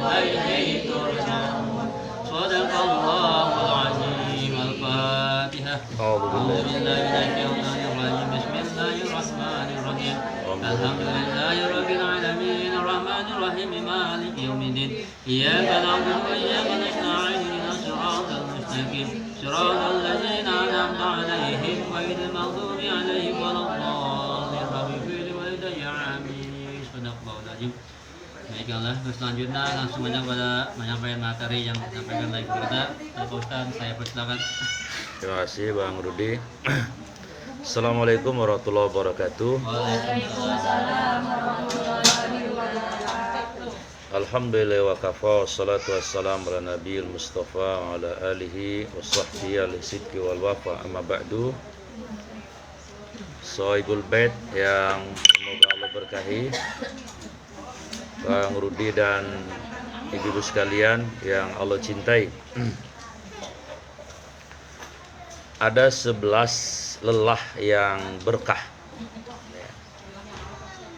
وإليه ترجعون صدق الله العظيم الفاتحة أعوذ بالله من الشيطان الرجيم بسم الله الرحمن الرحيم الحمد لله رب العالمين الرحمن الرحيم مالك يوم الدين إياك نعبد وإياك نستعين اهدنا الصراط المستقيم صراط الذين أنعمت عليهم غير المغضوب عليهم ولا الضالين آمين والدي آمين صدق الله العظيم. Baiklah, selanjutnya langsung saja pada menyampaikan materi yang disampaikan oleh kita. Pak Ustaz, saya persilakan. Terima kasih Bang Rudi. Assalamualaikum warahmatullahi wabarakatuh. Waalaikumsalam warahmatullahi wabarakatuh. Alhamdulillah wa kafa wassalatu wassalamu ala nabiyil mustafa wa ala alihi wa sahbihi ala sidqi wal wafa amma ba'du. Sohibul bait yang semoga Allah berkahi, Bang Rudi dan ibu-ibu sekalian yang Allah cintai. Ada 11 lelah yang berkah.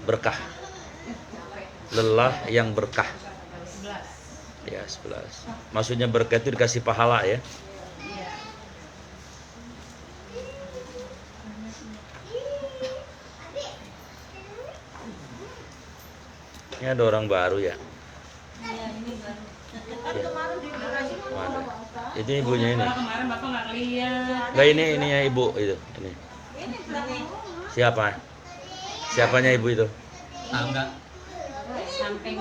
Berkah. Lelah yang berkah. Ya, 11. Maksudnya berkah itu dikasih pahala ya. Ini ada orang baru ya. Iya, ini baru. Ya. Mana? Itu ibunya ini. Kemarin Bapak nggak lihat. Enggak, ini ya ibu itu. Ini. Siapa? Siapanya ibu itu? Enggak. Samping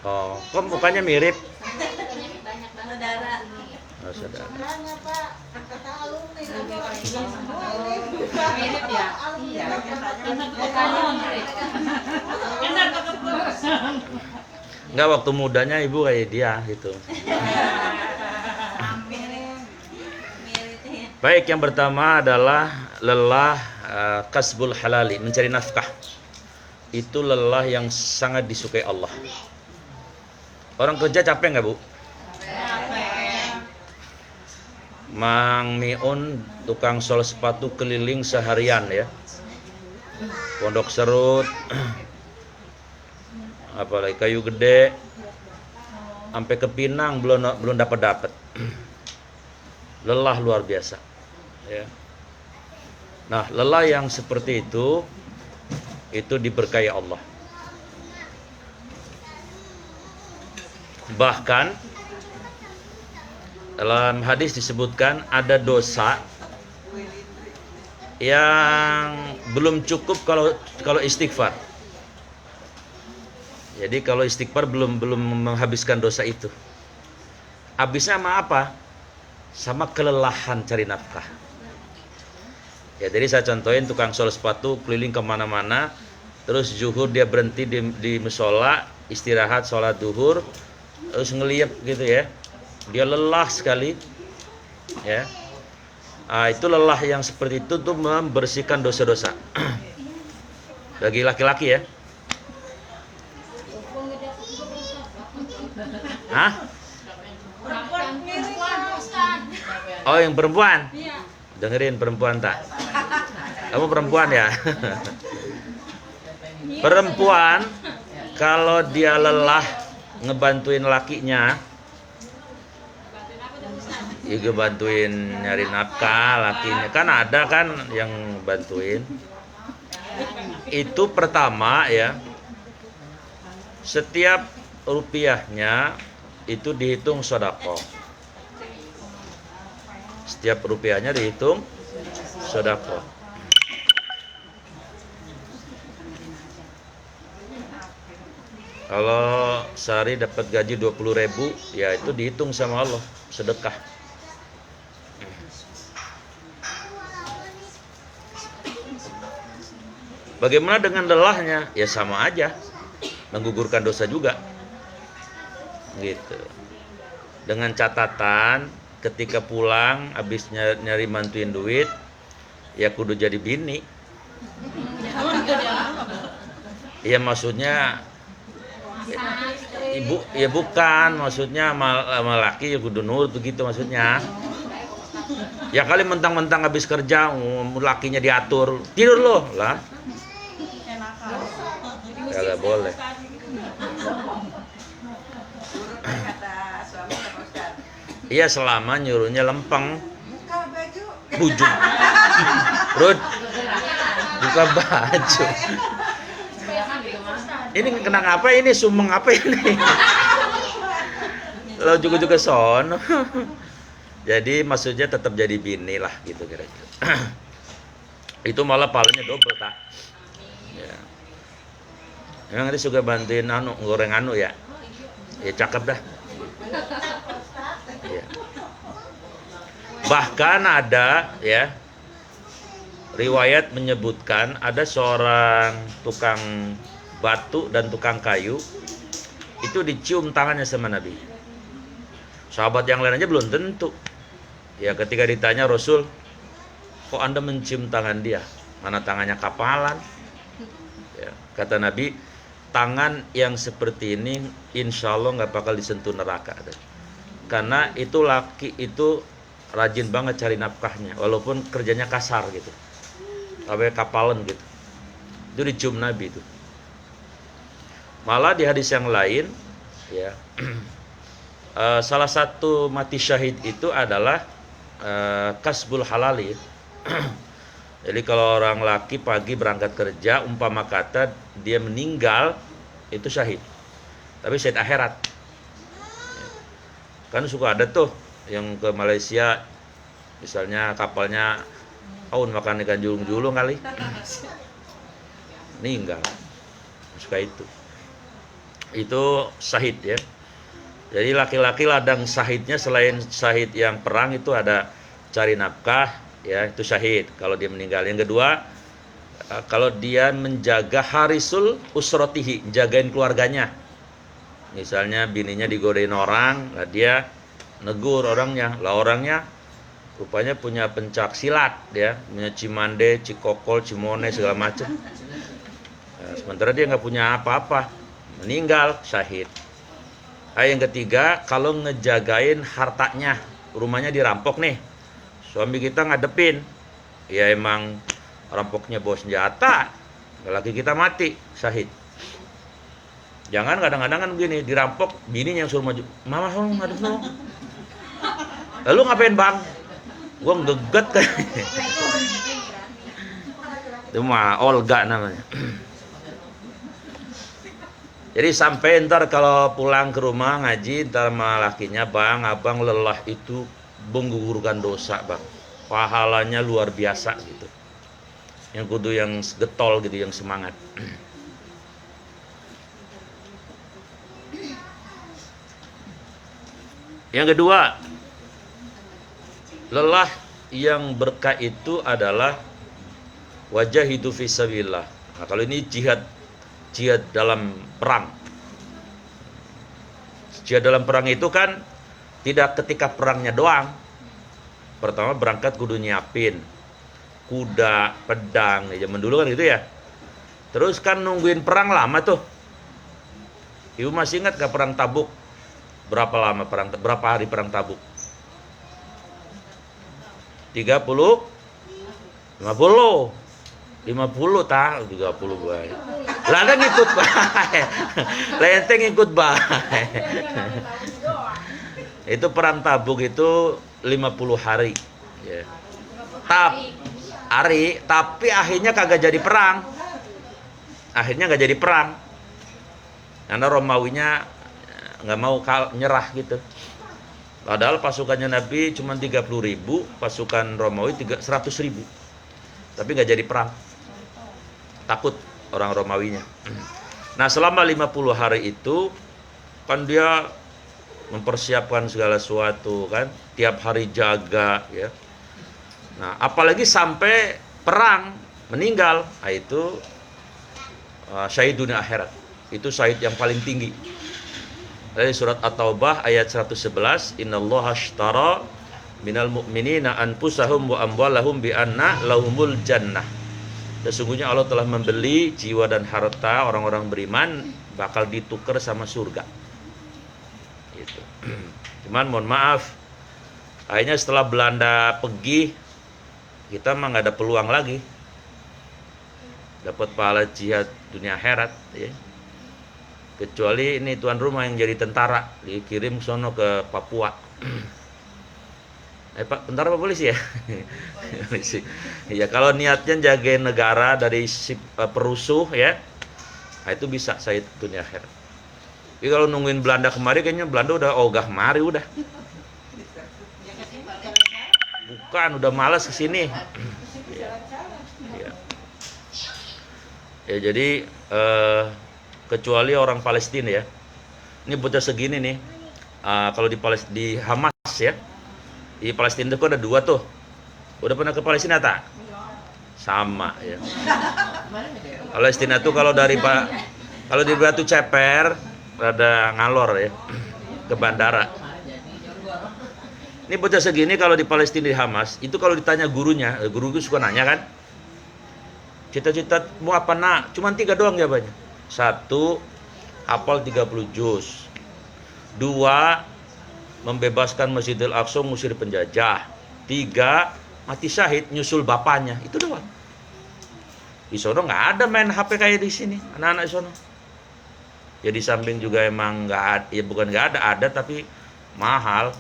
Oh, kok mukanya mirip? saudara. Oh, saudara. Mirip ya? Iya. Yang satu mukanya mirip. Yang satu kepus. Enggak, waktu mudanya ibu kayak dia gitu. Baik, yang pertama adalah lelah kasbul halali, mencari nafkah. Itu lelah yang sangat disukai Allah. Orang kerja capek nggak Bu? Mang Miun, tukang sol sepatu keliling seharian ya. Pondok Serut, apalagi Kayu Gede, sampai ke Pinang belum dapat. Lelah luar biasa. Ya. Nah, lelah yang seperti itu diberkahi Allah. Bahkan dalam hadis disebutkan ada dosa yang belum cukup kalau istighfar. Jadi kalau istighfar belum menghabiskan dosa itu. Habisnya sama apa? Sama kelelahan cari nafkah. Ya, jadi saya contohin tukang sol sepatu keliling kemana-mana, terus zuhur dia berhenti di musola, istirahat sholat duhur, terus ngeliat gitu ya, dia lelah sekali, ya. Itu lelah yang seperti itu tuh membersihkan dosa-dosa. Bagi laki-laki ya. Hah? Oh, yang perempuan? Dengerin perempuan tak? Kamu perempuan ya? Perempuan kalau dia lelah ngebantuin lakinya, ya bantuin nyari nafkah lakinya, kan ada kan yang bantuin. Itu pertama ya, setiap rupiahnya itu dihitung sedekah. Setiap rupiahnya dihitung sedekah. Kalau sehari dapat gaji 20.000, ya itu dihitung sama Allah sedekah. Bagaimana dengan lelahnya? Ya sama aja, menggugurkan dosa juga. Gitu. Dengan catatan ketika pulang habis nyari mantuin duit, ya kudu jadi bini. Ya maksudnya ibu ya bukan, maksudnya sama laki ya kudu nurut begitu maksudnya. Ya kali mentang-mentang habis kerja lakinya diatur, tidur loh lah. Kagak boleh. Iya, selama nyuruhnya lempeng. Bujung. Rud, buka baju. Ini kena apa ini? Sumeng apa ini? Lo juga sono. Jadi maksudnya tetap jadi bini lah gitu kira-kira. Itu malah pahalanya double tak. Ya. Emang nanti suka bantuin goreng ya. Ya cakep dah. Ya. Bahkan ada ya riwayat menyebutkan ada seorang tukang batu dan tukang kayu itu dicium tangannya sama Nabi. Sahabat yang lain aja belum tentu. Ya ketika ditanya Rasul, kok Anda mencium tangan dia? Mana tangannya kapalan? Ya, kata Nabi, tangan yang seperti ini insya Allah nggak bakal disentuh neraka. Karena itu laki itu rajin banget cari nafkahnya, walaupun kerjanya kasar gitu, sampai kapalan gitu. Itu dicium Nabi itu. Malah di hadis yang lain, ya, salah satu mati syahid itu adalah kasbul halali. Jadi kalau orang laki pagi berangkat kerja, umpama kata dia meninggal, itu syahid. Tapi syahid akhirat. Kan suka ada tuh yang ke Malaysia, misalnya kapalnya makan ikan julung-julung kali, meninggal. Suka itu syahid ya. Jadi laki-laki ladang syahidnya selain syahid yang perang itu ada cari nafkah, ya itu syahid kalau dia meninggal. Yang kedua, kalau dia menjaga harisul usrotihi, jagain keluarganya. Misalnya bininya digodain orang, lah dia negur orangnya, lah orangnya rupanya punya pencak silat, ya, punya cimande, cikokol, cimone segala macam. Nah, sementara dia nggak punya apa-apa, meninggal syahid. Yang ketiga, kalau ngejagain hartanya, rumahnya dirampok nih, suami kita ngadepin, ya emang rampoknya bawa senjata, laki kita mati, syahid. Jangan kadang-kadang kan begini, dirampok, bininya yang suruh maju, mama ngadep no. Lalu ngapain bang? Gua ngeget kan. Itu mah Olga namanya. Jadi sampai ntar kalau pulang ke rumah ngaji, ntar sama lakinya, bang, abang lelah itu menggugurkan dosa bang, pahalanya luar biasa gitu. Yang kudu yang getol gitu, yang semangat. Yang kedua, lelah yang berkah itu adalah wajahidu fisabilillah. Nah, kalau ini jihad dalam perang. Jihad dalam perang itu kan tidak ketika perangnya doang. Pertama berangkat kudu nyiapin kuda, pedang, ya zaman dulu kan gitu ya. Terus kan nungguin perang lama tuh. Ibu masih ingat gak perang Tabuk? Berapa hari perang Tabuk? 30? 50 tak 30 bae. Lah kan ngikut bae. Lenteng ngikut bae. Itu perang Tabuk itu 50 hari. Ya. Tapi akhirnya kagak jadi perang. Karena Romawinya nggak mau nyerah gitu. Padahal pasukannya Nabi cuma 30.000, pasukan Romawi 100.000. Tapi nggak jadi perang. Takut orang Romawinya. Nah, selama 50 hari itu kan dia mempersiapkan segala sesuatu kan, tiap hari jaga ya. Nah, apalagi sampai perang meninggal, nah itu syahid dunia akhirat. Itu syahid yang paling tinggi. Dari surat At-Taubah ayat 111, innallaha ashtara minal mu'minina anfusahum wa amwalahum bi anna lahumul jannah. Sesungguhnya Allah telah membeli jiwa dan harta orang-orang beriman bakal ditukar sama surga. Gitu. Cuman mohon maaf, akhirnya setelah Belanda pergi, kita mah nggak ada peluang lagi dapat pahala jihad dunia akhirat, ya. Kecuali ini tuan rumah yang jadi tentara, dikirim sono ke Papua. Pak, bentar Pak polisi ya. Polisi. Ya kalau niatnya jagain negara dari si perusuh ya, nah, itu bisa Said dunia akhirat. Tapi kalau nungguin Belanda kemari, kayaknya Belanda udah ogah mari udah. Bukan, udah malas kesini. Ya. Ya jadi kecuali orang Palestina ya. Ini bocah segini nih. Kalau di Hamas ya. Di Palestina itu ada 2 tuh. Udah pernah ke Palestina tak? Sama ya. Palestina tuh kalau di Batu Ceper ada ngalor ya ke bandara. Ini bocah segini kalau di Palestina di Hamas itu kalau ditanya gurunya, guru suka nanya kan, cita-cita mau apa nak? Cuman 3 doang jawabannya. 1, hafal 30 juz. 2, membebaskan Masjidil Aqsa, ngusir penjajah. 3, mati syahid nyusul bapaknya. Itu doang. Di sono nggak ada main HP kayak di sini anak-anak di sono. Ya di samping juga emang nggak ada, ya bukan nggak ada tapi mahal.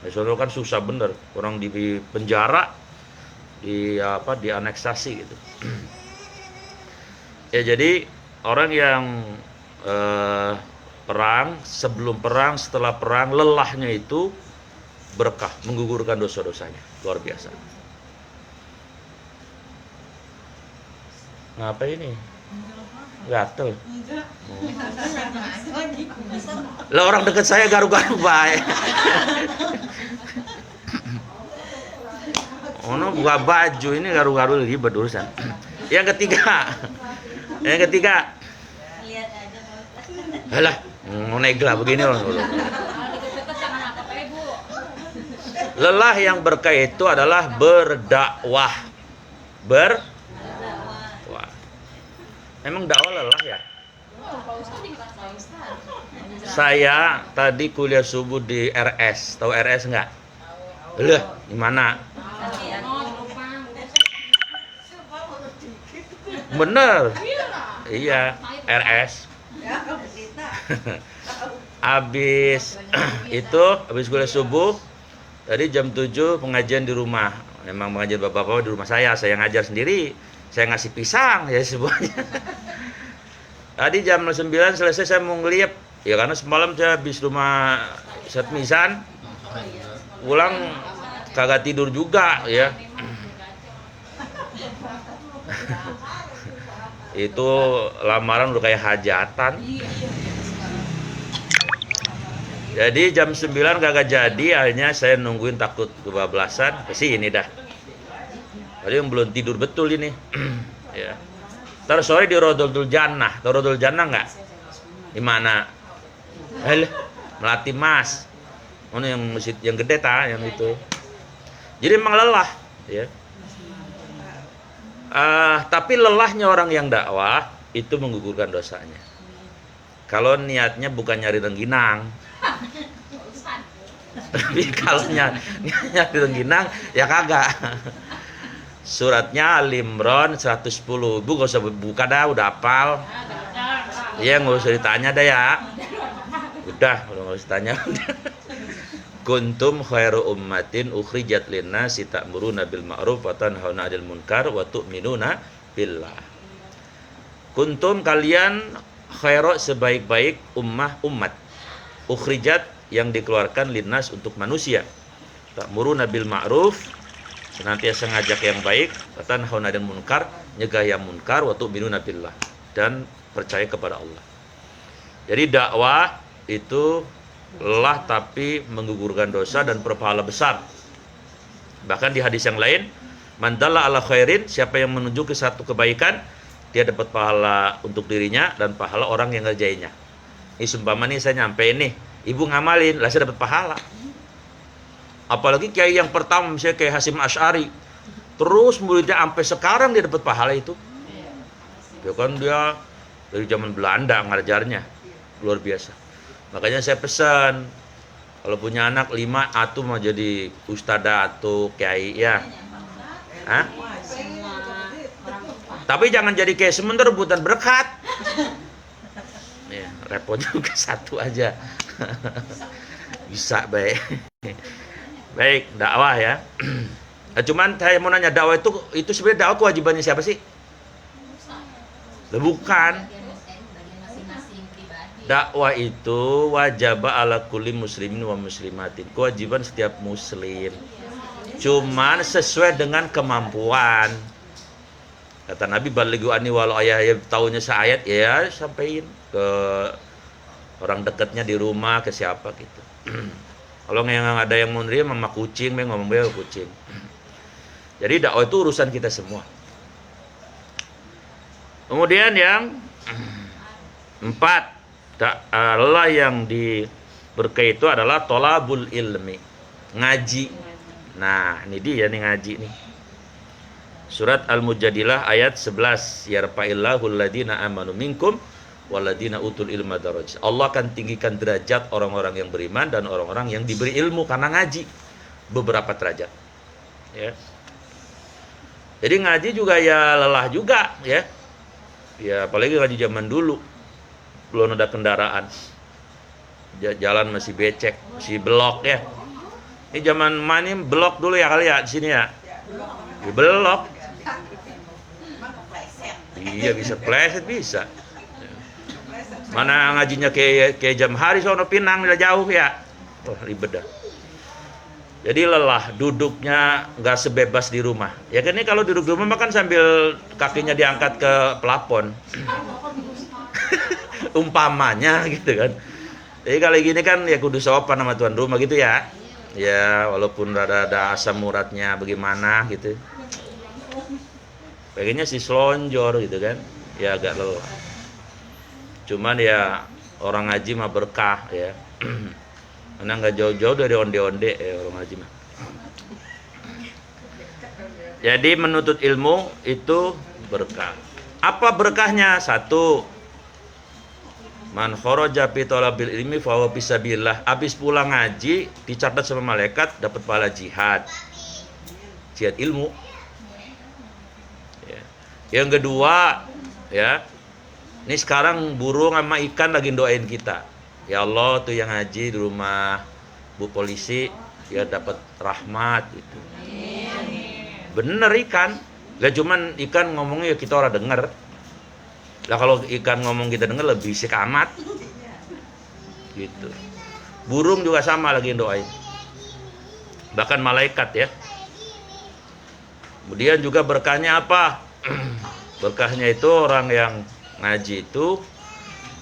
Di sono kan susah bener, orang di penjara, di aneksasi gitu. Ya jadi orang yang perang, sebelum perang, setelah perang, lelahnya itu berkah, menggugurkan dosa-dosanya. Luar biasa. Ngapa ini? Gatel. Lah orang dekat saya garu-garu baik. Ono buka baju ini garu-garu ribet urusan. Yang ketiga. Alah, negla begini orang. Lelah yang berkah itu adalah berdakwah. Wah. Emang dakwah lelah ya? Saya tadi kuliah subuh di RS. Tahu RS enggak? Lah, di mana? Bener. Iya, RS. Habis kuliah subuh tadi jam 7 pengajian di rumah. Memang pengajian bapak-bapak di rumah saya ngajar sendiri, saya ngasih pisang ya semuanya. Tadi jam 9 selesai saya mau ngeliat ya karena semalam saya habis rumah setmisan pulang kagak tidur juga ya. Itu lamaran udah kayak hajatan. Jadi jam 9 kagak jadi, akhirnya saya nungguin takut kebablasan, kesini dah. Tadi yang belum tidur betul ini. Ya. Ntar sore di Rodul Jannah. Tahu Rodul Jannah nggak? Di mana? Melati Mas. Mana yang masjid yang gede yang itu. Jadi emang lelah, ya. Tapi lelahnya orang yang dakwah itu menggugurkan dosanya. Kalau niatnya bukan nyari rengginang. Tapi kalau nyari rengginang ya kagak. Suratnya Al-Imran 110. Ibu gak usah buka dah, udah hafal. Iya, gak usah ditanya dah ya. Udah gak usah ditanya. Kuntum khairu ummatin ukhrijat linnasi ta'muruna bil ma'ruf wa tanhauna 'anil munkar wa tu'minuna billah. Kuntum kalian khairu sebaik-baik umat ukhrijat yang dikeluarkan linnas untuk manusia. Ta'muruna bil ma'ruf senantiasa ngajak yang baik, wa tanhauna 'anil munkar nyegah yang munkar, wa tu'minuna billah dan percaya kepada Allah. Jadi dakwah itu lelah tapi menggugurkan dosa dan berpahala besar. Bahkan di hadis yang lain, man dalla ala khairin, siapa yang menunjuk ke satu kebaikan, dia dapat pahala untuk dirinya dan pahala orang yang ngerjainnya. Ini seumpama nih saya nyampe nih, ibu ngamalin, lah saya dapat pahala. Apalagi kiai yang pertama misalnya kayak Hasyim Asy'ari, terus muridnya sampai sekarang dia dapat pahala itu. Ya kan dia dari zaman Belanda ngajarnya, luar biasa. Makanya saya pesan kalau punya anak 5 atau mau jadi ustadzah atau kiai ya. Hah? Tapi jangan jadi kiai sementara rebutan berkat. Ya, repot juga 1 aja. Bisa baik. Baik, dakwah ya. Nah, cuman saya mau nanya, dakwah itu sebenarnya dakwah kewajibannya siapa sih? Bukan. Dakwah itu wajib ala kulli muslimin wa muslimatin. Kewajiban setiap muslim. Cuman sesuai dengan kemampuan. Kata Nabi, balighu anni walau ayat, tahunya seayat ya sampaiin ke orang dekatnya di rumah, ke siapa gitu. Kalau yang ada yang mau nerima sama kucing, ngomong bel kucing. Jadi dakwah itu urusan kita semua. Kemudian yang 4, Allah yang diberkahi itu adalah tolabul ilmi, ngaji. Nah, ini dia nih ngaji nih. Surat Al-Mujadilah ayat 11, yarfa'illahu alladhina amanu minkum waladina utul ilma daraj. Allah akan tinggikan derajat orang-orang yang beriman dan orang-orang yang diberi ilmu karena ngaji beberapa derajat. Ya. Jadi ngaji juga ya lelah juga ya. Ya apalagi ngaji zaman dulu belum ada kendaraan. Jalan masih becek, masih belok ya. Ini zaman mana belok dulu ya kali ya di sini ya. Ya belok. Iya bisa pleset bisa. Mana ngajinya kayak jam hari sono Pinang udah jauh ya. Oh ribet dah. Jadi lelah, duduknya nggak sebebas di rumah. Ya kan ini kalau duduk di rumah kan sambil kakinya diangkat ke plafon. Umpamanya gitu kan. Jadi kali gini kan ya kudu sopan sama tuan rumah gitu ya. Ya walaupun ada asam uratnya bagaimana gitu. Pengennya sih selonjor gitu kan. Ya agak lelah. Cuman ya orang ngaji mah berkah ya. Karena nggak jauh-jauh dari onde-onde ya orang ngaji mah. Jadi menuntut ilmu itu berkah. Apa berkahnya? 1, man kharaja fi talabil ilmi fa huwa fisabilillah. Habis pulang ngaji dicatat sama malaikat dapat pahala jihad. Jihad ilmu. Ya. Yang kedua, ya. Ini sekarang burung sama ikan lagi doain kita. Ya Allah tuh yang ngaji di rumah Bu Polisi ya dapat rahmat gitu. Bener ikan. Gak cuman ikan ngomongnya ya kita orang denger. Lah kalau ikan ngomong kita denger lebih bisik amat. Gitu. Burung juga sama lagi doain. Bahkan malaikat ya. Kemudian juga berkahnya apa? Berkahnya itu orang yang ngaji itu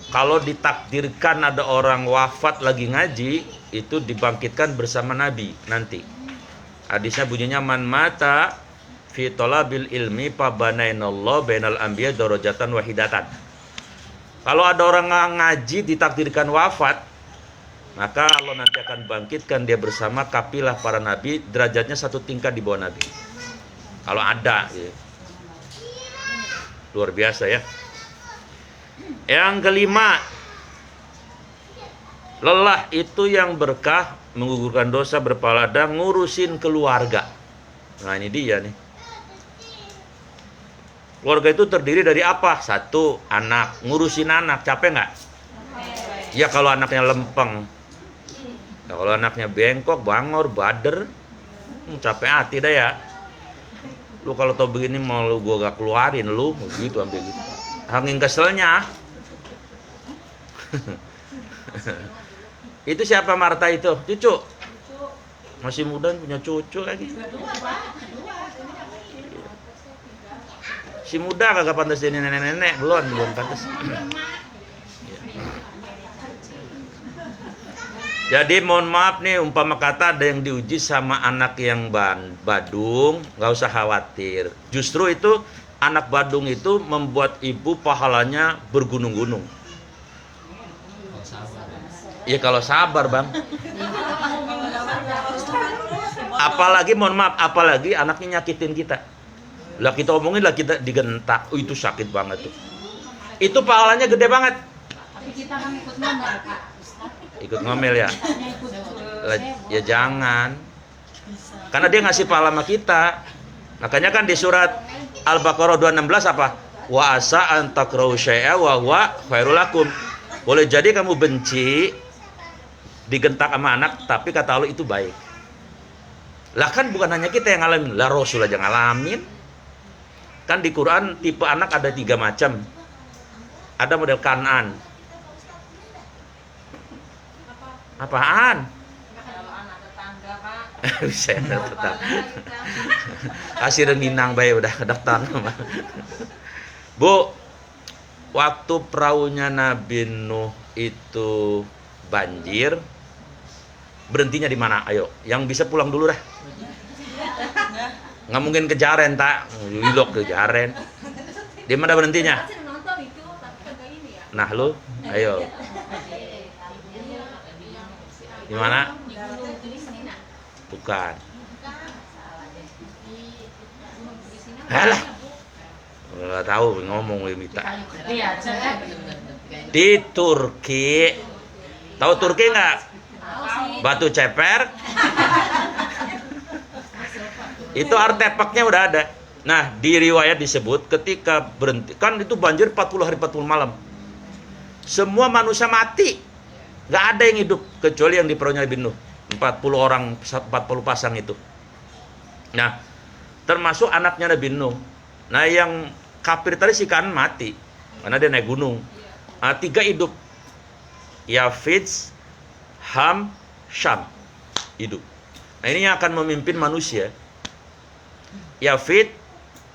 kalau ditakdirkan ada orang wafat lagi ngaji itu dibangkitkan bersama Nabi nanti. Hadisnya bunyinya man mata fi talabil ilmi fa banainallahu bainal anbiya darajatan wahidatan. Kalau ada orang ngaji ditakdirkan wafat, maka Allah nanti akan bangkitkan dia bersama kapilah para nabi, derajatnya 1 tingkat di bawah Nabi. Kalau ada ya. Luar biasa ya. Yang kelima, lelah itu yang berkah, menggugurkan dosa, berpahala dan ngurusin keluarga. Nah ini dia nih. Keluarga itu terdiri dari apa? 1, anak. Ngurusin anak, capek nggak? Ya kalau anaknya lempeng. Ya, kalau anaknya bengkok, bangor, bader, capek hati dah ya. Lu kalau tau begini mau lu gua gak keluarin lu, gitu ambil gitu. Hanging keselnya. Itu siapa Marta itu? Cucu. Masih muda punya cucu lagi. Si muda kagak pantas jadi nenek-nenek, belum pantas. Jadi mohon maaf nih, umpama kata ada yang diuji sama anak yang badung, nggak usah khawatir. Justru itu anak badung itu membuat ibu pahalanya bergunung-gunung. Ya kalau sabar bang. Apalagi mohon maaf, apalagi anaknya nyakitin kita. Lah kita omongin lah kita digentak, itu sakit banget tuh. Itu pahalanya gede banget. Tapi kita kan ikut ngomel Kak. Ikut ngomel ya. Ya jangan. Karena dia ngasih pahala sama kita. Makanya kan di surat Al-Baqarah 216 apa? Wa asa an takrahu syai'a wa huwa khairul lakum. Boleh jadi kamu benci digentak sama anak, tapi kata Allah itu baik. Lah kan bukan hanya kita yang ngalamin, lah Rasul aja ngalamin. Kan di Quran tipe anak ada 3 macam. Ada model Kan'an. Apaan? Kalau anak tetangga, Pak. Bisa tetap. Kasih Minang bae udah daftar. Bu, waktu perahunya Nabi Nuh itu banjir, berhentinya di mana? Ayo, yang bisa pulang dulu dah. Nggak mungkin ke Jaren, tak? Lilok ke Jaren. Di mana berhentinya? Nah, lu, ayo. Di mana? Bukan. Alah. Nggak tahu ngomong minta. Di Turki. Tahu Turki nggak? Batu Ceper. Itu artefaknya udah ada. Nah, di riwayat disebut ketika berhenti, kan itu banjir 40 hari 40 malam. Semua manusia mati. Nggak ada yang hidup kecuali yang di perahunya Nabi Nuh. 40 orang, 40 pasang itu. Nah, termasuk anaknya Nabi Nuh. Nah, yang kafir tadi si Kanan mati karena dia naik gunung. 3 hidup. Yafits, Ham, Syam hidup. Nah, ini yang akan memimpin manusia. Yafid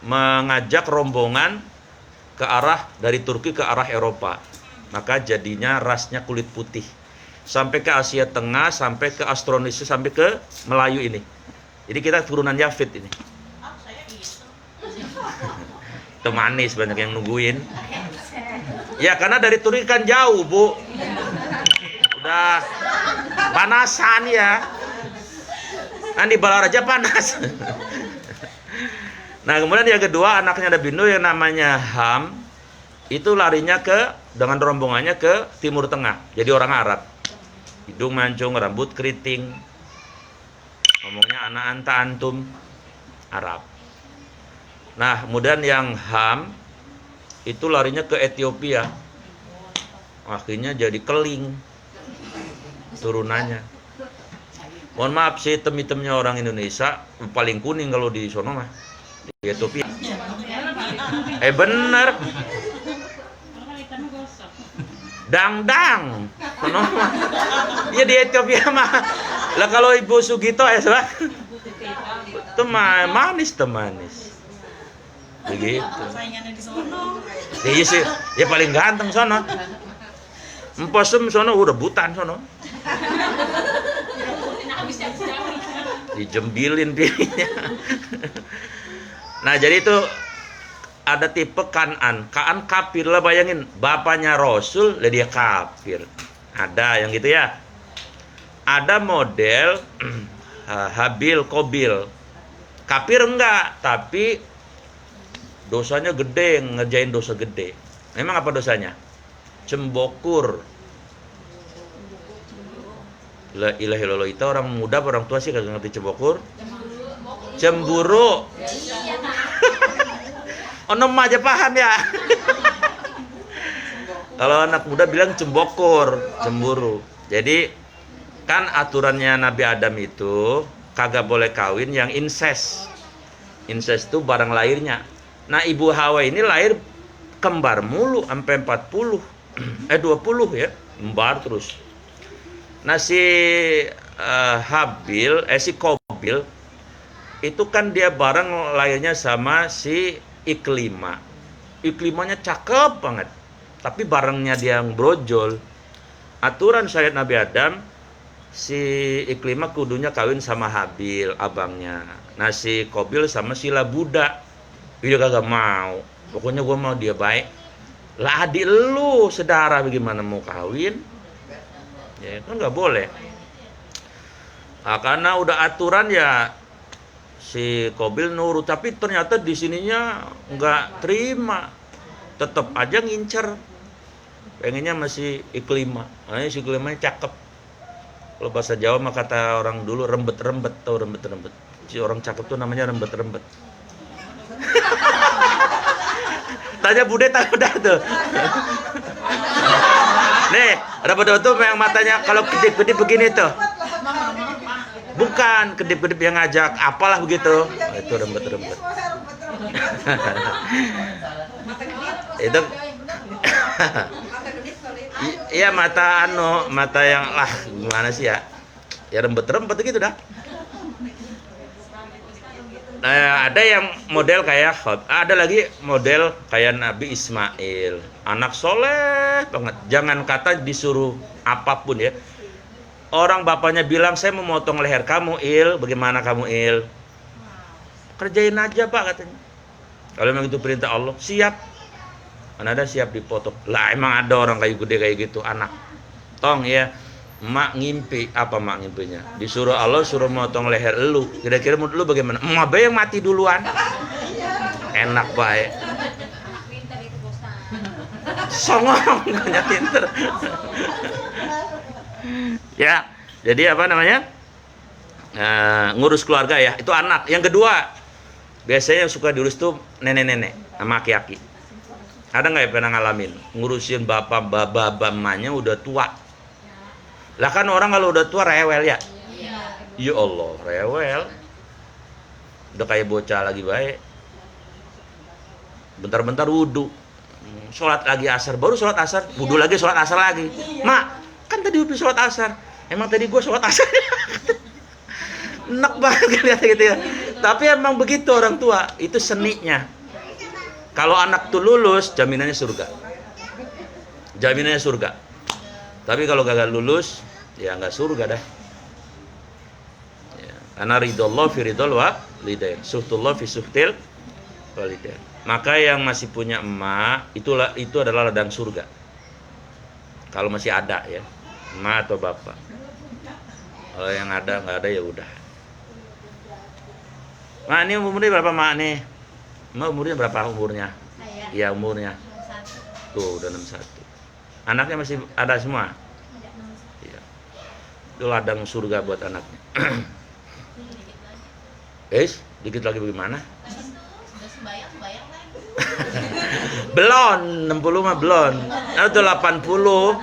mengajak rombongan ke arah dari Turki ke arah Eropa. Maka jadinya rasnya kulit putih. Sampai ke Asia Tengah, sampai ke Austronesia, sampai ke Melayu ini. Jadi kita turunan Yafid ini. Itu manis, banyak yang nungguin. Ya karena dari Turki kan jauh, Bu. Udah panasan ya. Kan di Balaraja panas. Nah, kemudian yang kedua anaknya Nabi Nuh yang namanya Ham itu larinya dengan rombongannya ke Timur Tengah. Jadi orang Arab. Hidung mancung, rambut keriting. Ngomongnya anak anta antum Arab. Nah, kemudian yang Ham itu larinya ke Ethiopia. Akhirnya jadi keling turunannya. Mohon maaf sih, hitam-hitamnya orang Indonesia paling kuning kalau di sono mah. Di Ethiopia. Bener. Dang-dang. Sono mah. Iya di Ethiopia mah. Lah kalau Ibu Sugito salah. Itu manis tuh manis. Begitu. Saingannya di sono. Iya sih, ya paling ganteng sono. Emposem sono udah rebutan sono. Dijembilin pilihnya. Nah, jadi itu ada tipe Kan'an. Kan'an kafir lah, bayangin. Bapaknya Rasul, lah dia kafir. Ada yang gitu ya. Ada model Habil, Qabil. Kafir enggak, tapi dosanya gede, ngerjain dosa gede. Memang apa dosanya? Cembokur. La ilaha illallah, itu orang muda orang tua sih kagak ngerti cembokur. Cemburu. Onom aja paham ya. Kalau anak muda bilang cembokur, cemburu. Jadi kan aturannya Nabi Adam itu kagak boleh kawin yang incest. Incest itu barang lahirnya. Nah, Ibu Hawa ini lahir kembar mulu sampai 40. 20 ya, kembar terus. Nah, si Qabil itu kan dia bareng lahirnya sama si Iklimah. Iklimahnya cakep banget. Tapi barengnya dia yang brojol. Aturan syariat Nabi Adam, si Iklimah kudunya kawin sama Habil, abangnya. Nah, si Qabil sama si Labuda. Dia kagak mau. Pokoknya gua mau dia baik. Lah adik lu sedara bagaimana mau kawin? Ya kan nggak boleh. Nah, karena udah aturan ya si Qabil nurut, tapi ternyata di sininya nggak terima, tetap aja ngincer, pengennya masih Iklimah. Nah, si Iklimahnya cakep. Kalau bahasa Jawa mah kata orang dulu rembet-rembet, tau rembet-rembet. Si orang cakep tuh namanya rembet-rembet. Tanya Bude tahu dah tuh. Nih, rembet-rembet tuh yang matanya kalau kedip-kedip begini tuh. Bukan kedip-kedip yang ngajak, apalah begitu. Oh, itu rembet-rembet. Itu iya mata yang lah gimana sih ya? Ya rembet-rembet gitu dah. Ada yang model kayak ada lagi model kayak Nabi Ismail, anak soleh banget. Jangan kata disuruh apapun ya. Orang bapaknya bilang saya mau motong leher kamu Il, bagaimana kamu Il? Kerjain aja Pak katanya. Kalau memang itu perintah Allah, siap. Mana ada siap dipotong. Lah emang ada orang kayak gede kayak gitu anak. Tong ya. Mak ngimpi, apa mak ngimpinya? Disuruh Allah suruh motong leher lu. Kira-kira menurut lu bagaimana? Emak be yang mati duluan. Enak baik. Songong banyak pinter. Ya, jadi apa namanya? Ngurus keluarga ya, itu anak. Yang kedua, biasanya yang suka diurus tuh nenek-nenek sama aki-aki. Ada nggak ya pernah ngalamin? Ngurusin bapak mamanya udah tua. Lah kan orang kalau udah tua rewel ya. Ya Allah, rewel. Udah kayak bocah lagi baik. Bentar-bentar wudu. Sholat lagi asar, baru sholat asar, wudu lagi, sholat asar lagi. Mak, kan tadi udah sholat asar. Emang tadi gua sholat asar. Enak banget lihat gitu ya. Tapi emang begitu orang tua, itu seninya. Kalau anak tuh lulus, jaminannya surga. Jaminannya surga. Tapi kalau gagal lulus, ya nggak surga dah. Ya. Karena ridhollah fi ridhol walidain, suhtullah fi suhtil walidain. Maka yang masih punya emak, itu adalah ladang surga. Kalau masih ada ya, emak atau bapak. Kalau yang ada nggak ada ya udah. Mak ini umurnya berapa mak nih? Mak umurnya berapa umurnya? Iya umurnya. Tuh udah 61. Anaknya masih ada semua? Iya. Itu ladang surga buat anaknya. Dikit lagi bagaimana? Belum, 60 mah belum. Itu 80.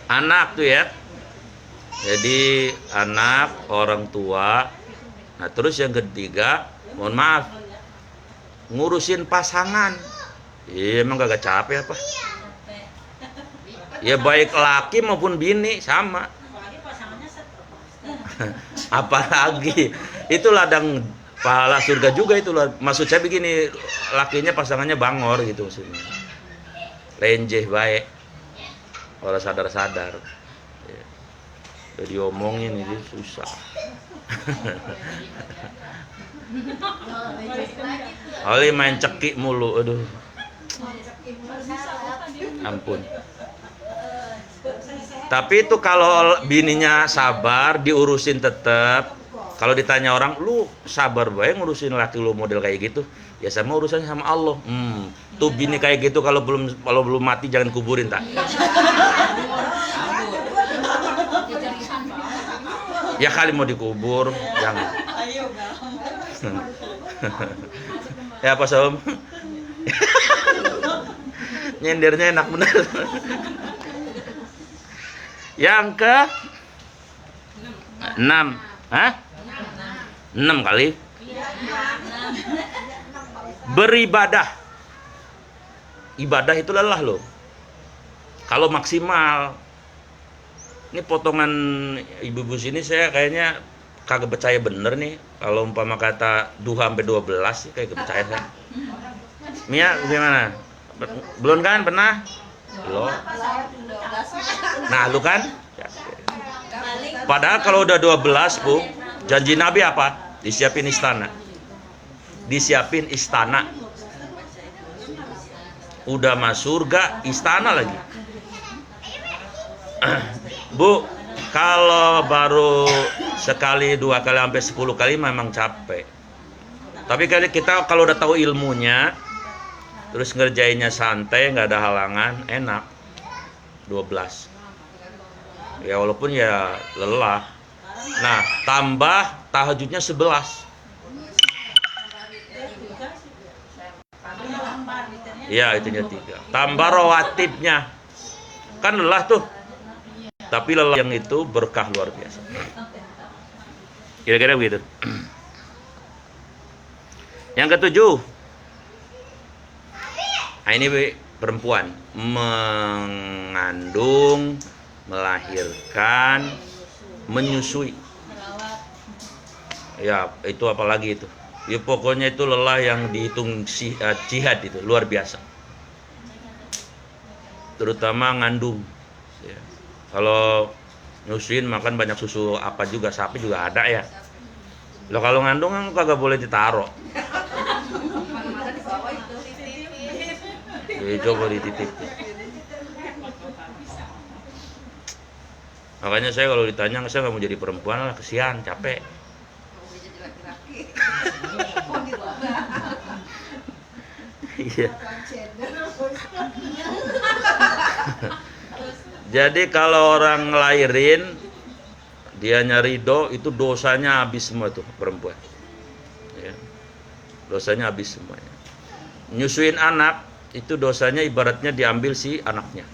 Anak tuh ya. Jadi anak, orang tua. Nah terus yang ketiga, mohon maaf, ngurusin pasangan. Iya emang gak capek apa? Ya baik laki maupun bini sama. Apalagi itu ladang pahala surga juga itu. Maksud saya begini, lakinya pasangannya bangor gitu maksudnya. Lenjeh baik. Kalau sadar-sadar. Ya. Udah diomongin ini susah. Oli main cekik mulu, aduh. Ampun. Tapi itu kalau bininya sabar, diurusin tetap. Kalau ditanya orang, lu sabar bae ngurusin laki lu model kayak gitu. Ya sama urusannya sama Allah. Tuh bini kayak gitu kalau belum mati jangan kuburin tak. Ya kali mau dikubur, jangan. Ya apa Som? Nyendernya enak bener. Yang ke 6. Hah? 6 kali. Beribadah. Ibadah itu lelah loh. Kalau maksimal. Ini potongan ibu-ibu sini saya kayaknya kagak percaya bener nih. Kalau umpama kata duha sampai 12 sih kayak percaya saya. Mia gimana? Belum kan pernah? Belum. Nah, lu kan? Padahal kalau udah 12, Bu, janji Nabi apa? Disiapin istana. Disiapin istana. Udah masuk surga, istana lagi. Bu, kalau baru sekali, 2 kali, sampai 10 kali memang capek. Tapi kali kita kalau udah tahu ilmunya, terus ngerjainnya santai, nggak ada halangan, enak. 12. Ya walaupun ya lelah. Nah, tambah tahajudnya 11. Iya, itunya 3. Tambah rawatibnya. Kan lelah tuh. Tapi lelah yang itu berkah luar biasa. Kira-kira begitu. Yang ketujuh. Nah, ini perempuan mengandung, melahirkan, menyusui. Ya, itu apalagi itu. Ya pokoknya itu lelah yang dihitung jihad itu luar biasa. Terutama ngandung. Ya. Kalau nyusuin makan banyak susu apa juga, sapi juga ada ya. Loh kalau ngandung kan kagak boleh ditaruh. Coba dititip. Makanya saya kalau ditanya, saya nggak mau jadi perempuan lah, kesian, capek. Iya. Jadi kalau orang ngelahirin, dia ridho, itu dosanya habis semua tuh perempuan. Ya. Dosanya habis semuanya. Nyusuin anak, itu dosanya ibaratnya diambil si anaknya.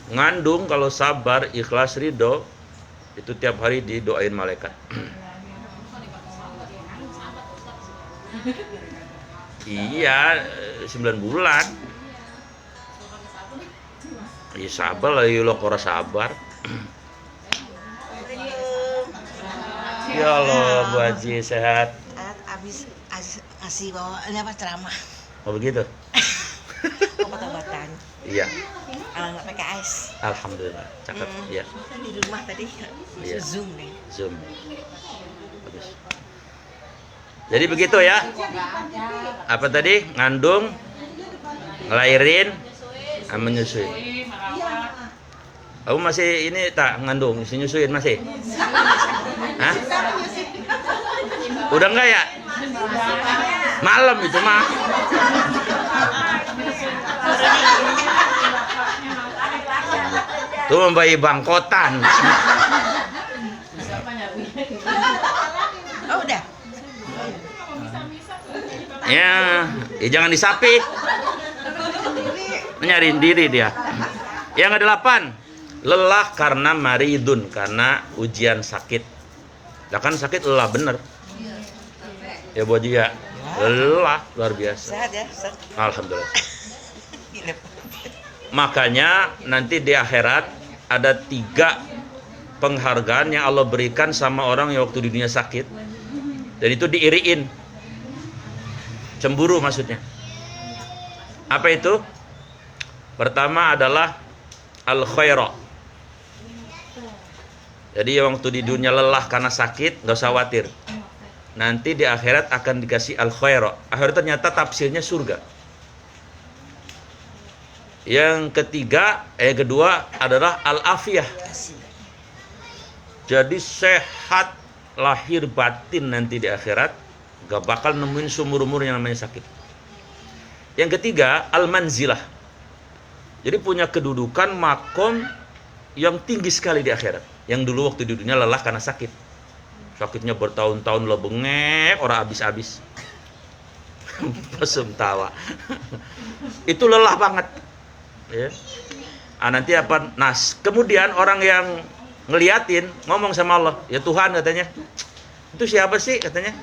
Ngandung kalau sabar, ikhlas, ridho, itu tiap hari didoain malaikat. Iya, 9 bulan. Iya sabar lah, lo kora sabar. Ya Allah, Bu Haji sehat. Habis kasih bawa ini apa ceramah. Oh begitu? Obat-obatan. Iya. Anak PKS. Alhamdulillah, cakep. Iya. Di rumah tadi. Iya. Zoom nih. Zoom. Bagus. Jadi begitu ya. Apa tadi? Ngandung, ngelahirin, menyusui. Kamu masih ini tak ngandung, masih nyusuin masih? Hah? Udah enggak ya? Malam itu mah. Tuh membayi bangkotan. Oh udah. Ya jangan disapi. Nyariin diri dia. Yang ke-8, lelah karena maridun, karena ujian sakit. Lah kan sakit lelah bener. Ya buat dia lelah luar biasa. Sehat ya, Ustaz? Alhamdulillah. Makanya nanti di akhirat ada 3 penghargaan yang Allah berikan sama orang yang waktu di dunia sakit. Dan itu diiriin. Cemburu maksudnya. Apa itu? Pertama adalah al-khaira. Jadi waktu di dunia lelah karena sakit, nggak usah khawatir. Nanti di akhirat akan dikasih al-khaira. Akhirat ternyata tafsirnya surga. Yang kedua adalah al-afiyah. Jadi sehat lahir batin nanti di akhirat, gak bakal nemuin seumur-umur yang namanya sakit. Yang ketiga, al-manzilah. Jadi punya kedudukan makom yang tinggi sekali di akhirat. Yang dulu waktu di dunia lelah karena sakit. Sakitnya bertahun-tahun lah bengek, orang habis-habis. Pesum tawa. Itu lelah banget. Ya. Nanti apa? Nah, kemudian orang yang ngeliatin ngomong sama Allah, ya Tuhan katanya. Itu siapa sih katanya?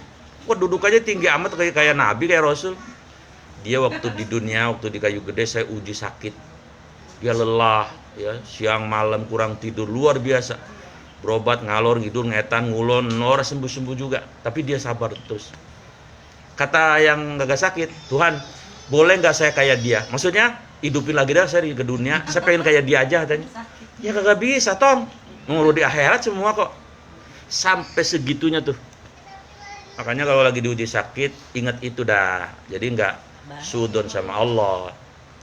Kok dudukannya tinggi amat kayak nabi, kayak rasul. Dia waktu di dunia, waktu di kayu gede saya uji sakit. Dia lelah, ya, siang malam kurang tidur luar biasa. Berobat ngalor ngidul ngetan ngulon, nora sembuh-sembuh juga, tapi dia sabar terus. Kata yang gak sakit, Tuhan, boleh nggak saya kayak dia? Maksudnya hidupin lagi dah saya ke dunia, saya pengen kayak dia aja katanya. Ya kagak bisa, Tong. Ngurus di akhirat semua kok. Sampai segitunya tuh. Makanya kalau lagi diuji sakit, ingat itu dah. Jadi nggak sudon sama Allah.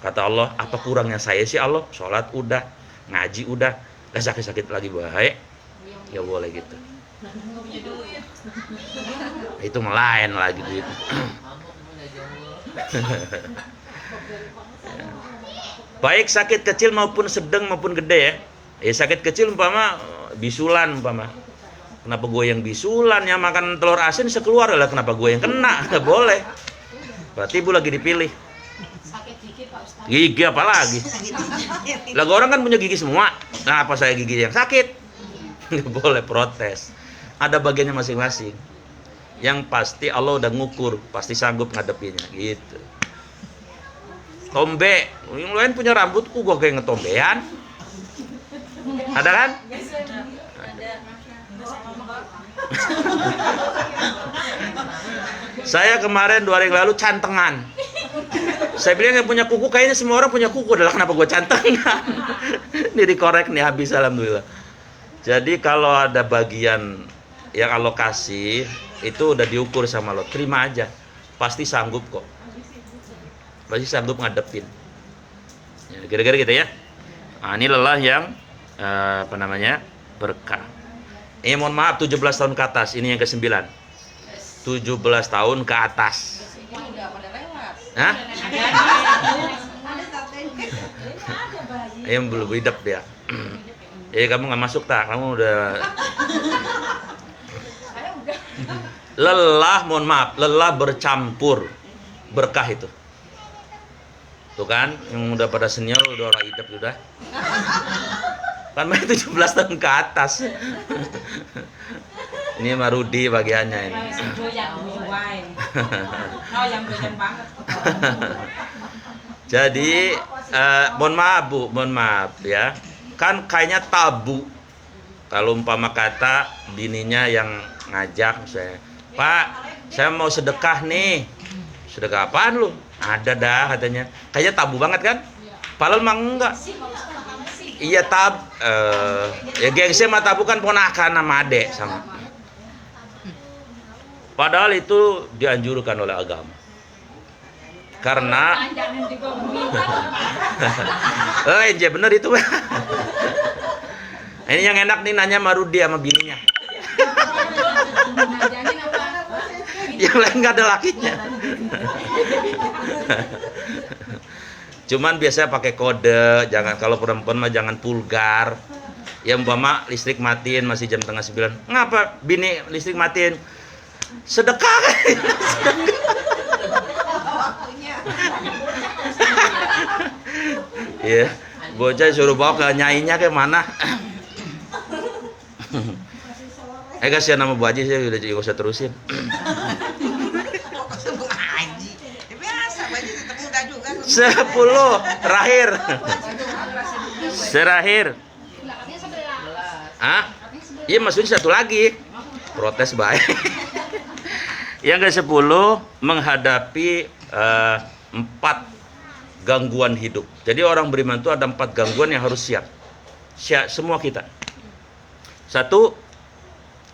Kata Allah, apa kurangnya saya sih Allah? Sholat udah, ngaji udah, gak sakit-sakit lagi baik. Ya boleh gitu. Itu melain lagi duit. Baik sakit kecil maupun sedang maupun gede ya. Sakit kecil umpama bisulan umpama. Kenapa gue yang bisulan ya makan telur asin sekeluar lah, kenapa gue yang kena? Nggak boleh. Berarti ibu lagi dipilih. Sakit gigi Pak Ustaz. Gigi apa lagi? Lah orang kan punya gigi semua. Nah, apa saya gigi yang sakit? Nggak boleh protes. Ada bagiannya masing-masing. Yang pasti Allah udah ngukur, pasti sanggup ngadepinnya gitu. Tombe, yang lain punya rambutku gua kayak ngetombean. Ada kan? Saya kemarin 2 hari yang lalu cantengan. Saya bilang yang punya kuku, kayaknya semua orang punya kuku, adalah kenapa gue cantengan. Ini dikorek nih habis, alhamdulillah. Jadi kalau ada bagian yang alokasi itu udah diukur sama lo, terima aja, pasti sanggup kok, pasti sanggup ngadepin. Ya, kira-kira gitu ya. Nah, ini lelah yang apa namanya, berkah. Mohon maaf, 17 tahun ke atas, ini yang ke-9. 17 tahun ke atas. Hah? Yang belum hidup dia. Kamu nggak masuk tak? Kamu udah lelah, mohon maaf, lelah bercampur berkah itu. Tuh kan, yang udah pada senior udah orang hidup sudah. Kan main 17 tahun ke atas. Ini Marudi bagiannya ini. Jadi mohon maaf Bu, mohon maaf ya. Kan kayaknya tabu kalau umpama kata bininya yang ngajak saya, Pak, saya mau sedekah nih. Sedekah apaan lu? Ada dah katanya. Kayaknya tabu banget kan? Padahal emang enggak. Iya ya gengsi mah tabu kan ponakan sama adek sama. Padahal itu dianjurkan oleh agama. Karena enje bener itu. Ini yang enak nih nanya Marudi sama bininya. Yang lain nggak ada lakinya. Cuman biasanya pakai kode, jangan, kalau perempuan mah jangan vulgar. Ya umpama listrik matiin masih jam tengah 9. Ngapa bini listrik matiin? Sedekah kan? Iya, bocah suruh bawa ke nyainya ke mana? Kasihan nama Bu Haji, saya udah jadi gak usah terusin. Biasa, Bu Haji tetap muda juga. 10 terakhir. Terakhir. Ah? Iya, maksudnya satu lagi. Protes baik. Yang ke-10 menghadapi 4 gangguan hidup. Jadi orang beriman itu ada 4 gangguan yang harus siap. Siap semua kita. 1,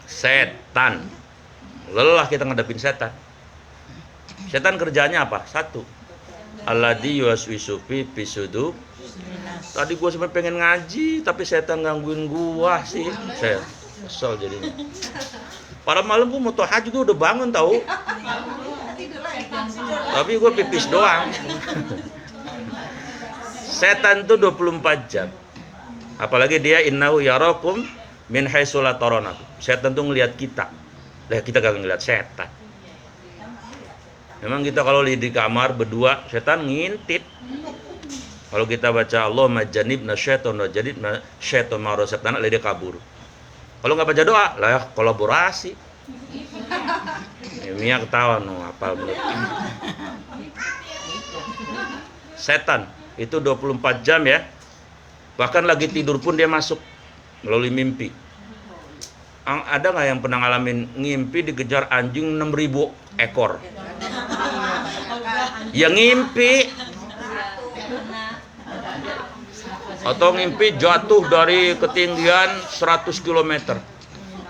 setan. Lelah kita ngadepin setan. Setan kerjanya apa? 1, alladzi yuwaswisu fi sudur. Tadi gua sebenarnya pengen ngaji, tapi setan gangguin gua sih. Saya kesel jadinya. Pada malam gua mau tahajud udah bangun tahu. Tapi gua pipis doang. Setan tuh 24 jam. Apalagi dia innahu yarakum min haitsu la tarawnakum. Setan tuh ngelihat kita. Lah kita kagak ngelihat setan. Memang kita kalau di kamar berdua, setan ngintip. Kalau kita baca Allahumma jannibna syaiton wa jannibna syaiton ma razaqtana, dia kabur. Kalau nggak baca doa, lah kolaborasi. Mia ketawa no, apal bener. Setan itu 24 jam ya. Bahkan lagi tidur pun dia masuk melalui mimpi. Ada nggak yang pernah ngalamin ngimpi dikejar anjing 6.000 ekor? Yang ngimpi atau ngimpi jatuh dari ketinggian 100 km.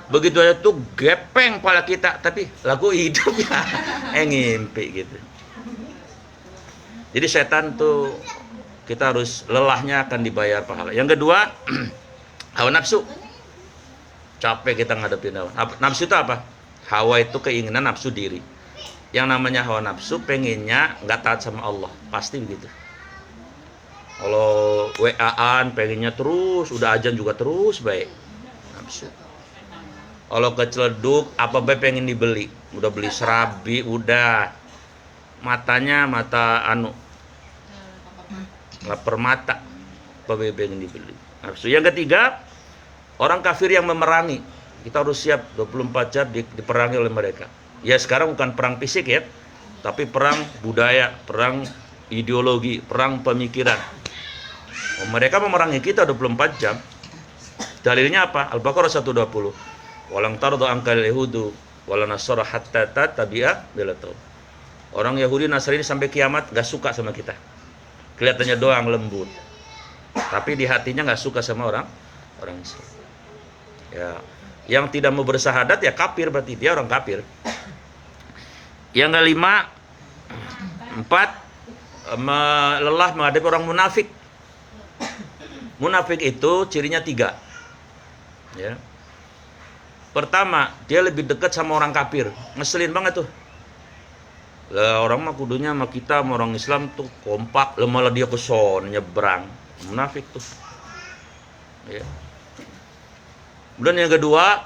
Begitu aja tuh gepeng pala kita, tapi lagu hidup ya. Ngimpi gitu. Jadi setan tuh kita harus lelahnya akan dibayar pahala. Yang kedua, hawa nafsu. Capek kita ngadepin hawa. Nafsu itu apa? Hawa itu keinginan nafsu diri. Yang namanya hawa nafsu pengennya nggak taat sama Allah, pasti begitu. Kalau WA-an pengennya terus, udah ajan juga terus baik. Nafsu. Kalau keceleduk apa baik pengen dibeli, udah beli serabi, udah matanya mata lapar mata, PBB yang dibeli. Nafsu. Yang ketiga, orang kafir yang memerangi. Kita harus siap 24 jam diperangi oleh mereka. Ya sekarang bukan perang fisik ya, tapi perang budaya, perang ideologi, perang pemikiran. Mereka memerangi kita 24 jam. Dalilnya apa? Al-Baqarah 120. Walang tardu angkal yahudu wala nasara hatta tabi'a milatahu. Orang Yahudi Nasrani sampai kiamat gak suka sama kita. Kelihatannya doang lembut. Tapi di hatinya gak suka sama orang Islam. Ya, yang tidak mau bersahadat ya kafir, berarti dia orang kafir. Yang kelima, 4, lelah menghadapi orang munafik. Munafik itu cirinya 3. Ya. Pertama, dia lebih dekat sama orang kafir. Ngeselin banget tuh. Lah orang mah kudunya sama kita sama orang Islam tuh kompak, malah dia keson nyebrang. Munafik tuh. Ya. Kemudian yang kedua,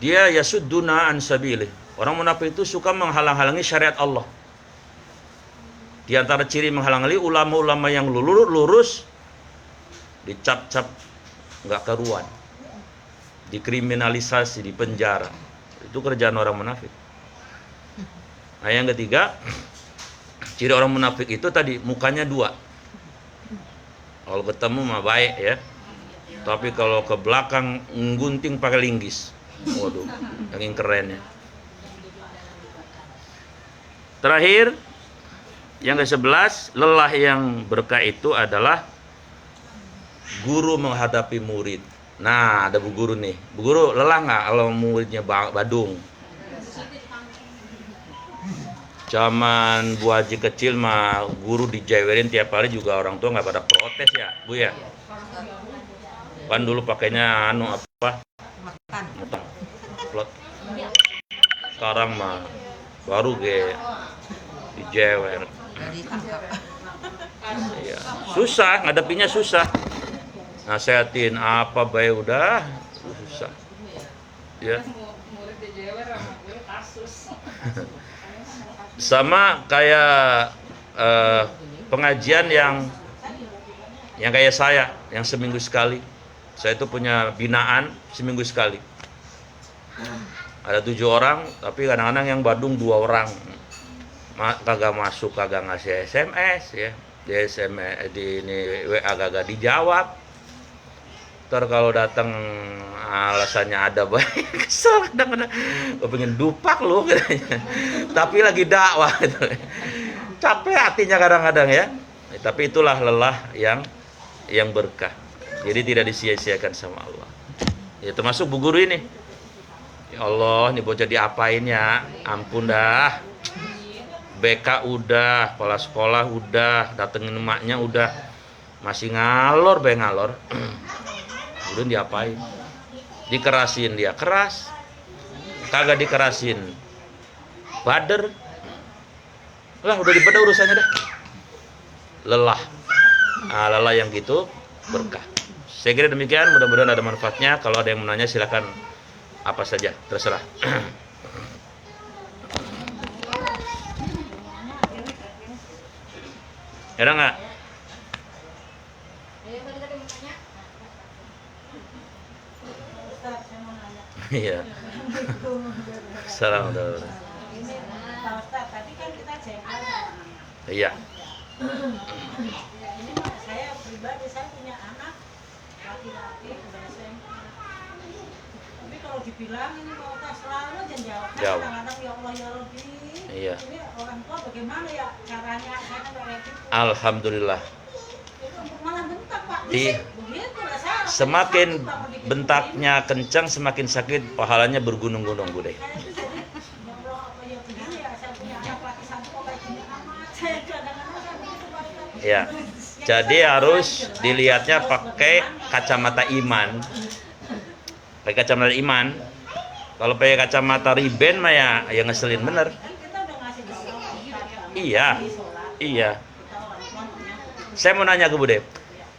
dia yasudduna an sabilih. Orang munafik itu suka menghalang-halangi syariat Allah. Di antara ciri menghalang-halangi ulama-ulama yang lurus dicap-cap nggak karuan, dikriminalisasi, dipenjara. Itu kerjaan orang munafik. Nah yang ketiga, ciri orang munafik itu tadi mukanya 2. Kalau ketemu mah baik ya, tapi kalau ke belakang nggunting pakai linggis. Waduh, yang kerennya. Terakhir, yang ke-11, lelah yang berkah itu adalah guru menghadapi murid. Nah, ada bu guru nih. Bu guru lelah nggak kalau muridnya badung? Zaman Bu Haji kecil mah guru dijewerin tiap hari juga orang tua nggak pada protes ya, Bu ya. Kan dulu pakainya apa? Metan. Plot. Sekarang mah baru dijewer. Iya, susah, ngadepinnya susah. Nasehatin apa baik udah susah. Ya. Sama kayak pengajian yang kayak saya, yang seminggu sekali. Saya itu punya binaan seminggu sekali. Ada 7 orang, tapi kadang-kadang yang badung 2 orang. Kagak masuk, kagak ngasih SMS ya. Di SMS di ini WA kagak dijawab. Ntar kalau datang alasannya ada baik, kesel kadang-kadang. Gue pengen dupak lu katanya. Tapi lagi dakwah gitu. Capek hatinya kadang-kadang ya. Tapi itulah lelah yang berkah. Jadi tidak disia-siakan sama Allah. Ya termasuk bu guru ini. Ya Allah, ini bocah diapain ya? Ampun dah. BK udah, kepala sekolah udah, datengin emaknya udah, masih ngalor ngalor. Kemudian diapain? Dikerasin dia, keras. Kagak dikerasin, bader. Lah udah dibeda urusannya dah. Lelah. Lelah yang gitu berkah. Saya kira demikian, mudah-mudahan ada manfaatnya. Kalau ada yang menanya silakan apa saja, terserah. Ada nggak? Iya. Salam dulu. Tadi kan kita jengkel. Iya. Ini saya pribadi, saya punya anak laki-laki udah SMP. Tapi kalau dibilang ini mau tes selalu aja jawab. Kadang-kadang ya Allah ya Rabbi. Iya. Ini orang tua bagaimana ya caranya? Saya kan kayak gitu. Alhamdulillah. Itu untuk malah bentak Pak. Di- Begitu lah saya. Semakin bentaknya kencang, semakin sakit, pahalanya bergunung-gunung, Bu Deh. Saya itu jadi ya Allah apa ya begini ya, saya punya anak laki satu kok kayak gini amat. Saya kadang-kadang saya begitu Pak. Ya. Jadi harus dilihatnya pakai kacamata iman. Pakai kacamata iman. Kalau pakai kacamata riben mah ya ngeselin bener. Kan kita udah ngasih diskon. Iya. Iya. Saya mau nanya ke Bude.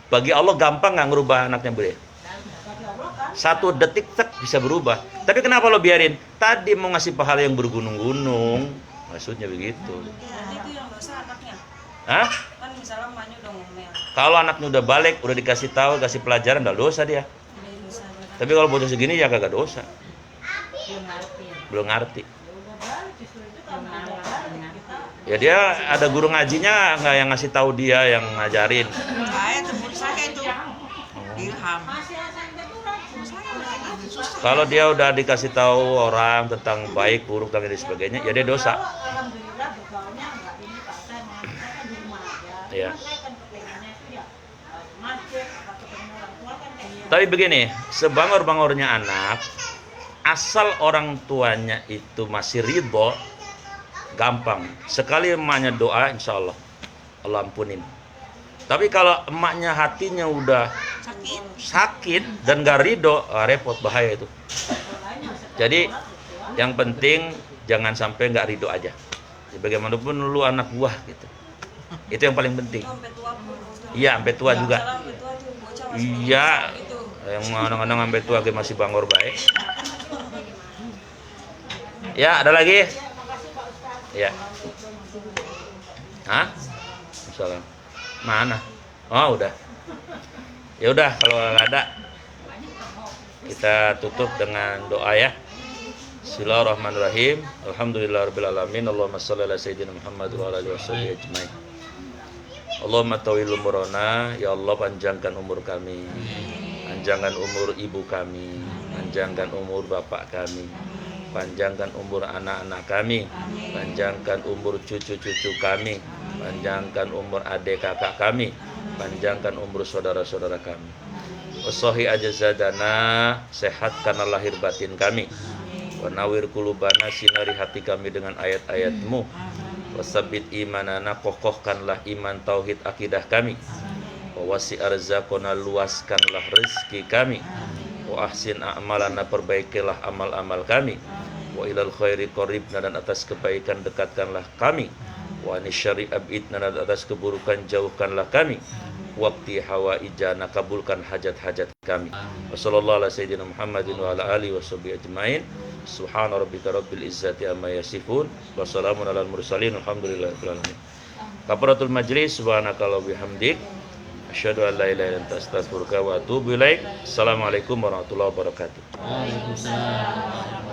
Bagi Allah gampang nggak ngerubah anaknya Bude? Bagi Allah kan 1 detik tek bisa berubah. Tapi kenapa lo biarin? Tadi mau ngasih pahala yang bergunung-gunung. Maksudnya begitu. itu yang Hah? Kan misalnya emaknya udah ngomel. Kalau anaknya udah balik, udah dikasih tahu, kasih pelajaran, udah dosa dia. Tapi kalau bocah segini ya kagak dosa. Belum ngerti. Ya dia ada guru ngajinya nggak yang ngasih tahu dia, yang ngajarin. Saya temen saya itu Ilham. Kalau dia udah dikasih tahu orang tentang baik, buruk dan lain sebagainya, ya dia dosa. Alhamdulillah bergaulnya enggak ini Pak, saya kan di rumah aja. Iya. Saya kan kepengennya itu ya masjid atau ketemu orang tua kan kayak gitu. Tapi begini, sebangor-bangornya anak, asal orang tuanya itu masih ridho, gampang. Sekali emaknya doa, insya Allah Allah ampunin. Tapi kalau emaknya hatinya udah sakit dan gak ridho, repot, bahaya itu. Jadi yang penting jangan sampai gak ridho aja. Jadi, bagaimanapun lu anak buah gitu. Itu yang paling penting. Iya, sampai tua juga. Iya, yang kadang-kadang sampai tua masih bangor baik. Ya, ada lagi? Ya. Hah? Misalnya. Mana? Oh, udah. Ya udah, kalau nggak ada kita tutup dengan doa ya. Bismillahirrahmanirrahim. Alhamdulillahirabbil alamin. Allahumma shalli ala sayyidina Muhammad wa ala alihi wasallam ajmain. Allahumma tawil umurana, ya Allah panjangkan umur kami. Panjangkan umur ibu kami, panjangkan umur bapak kami. Panjangkan umur anak-anak kami, panjangkan umur cucu-cucu kami, panjangkan umur adik kakak kami, panjangkan umur saudara-saudara kami. Wasohi ajazadana, sehatkanlah lahir batin kami. Wanawir kulubana, sinari hati kami dengan ayat-ayatmu. Wasabit imanana, kokohkanlah iman tauhid akidah kami. Wawasi arzakona, luaskanlah rezeki kami. Wa ahsin a'malana, perbaikilah amal-amal kami. Wa ilal khairi qaribna, dan atas kebaikan dekatkanlah kami. Wa anisyari abidna, dan atas keburukan jauhkanlah kami. Waqti hawaijana, kabulkan hajat-hajat kami. Wassallallahu ala sayyidina Muhammadin wa ala alihi washabihi ajmain. Subhana rabbika rabbil izzati amma yasifun. Wassalamun alal mursalin. Alhamdulillahirabbil alamin. Kafaratul majlis, subhanakallahumma bihamdik, asyhadu an la ilaha illa anta, astaghfiruka wa atubu ilaik. Assalamualaikum warahmatullahi wabarakatuh. Waalaikumsalam.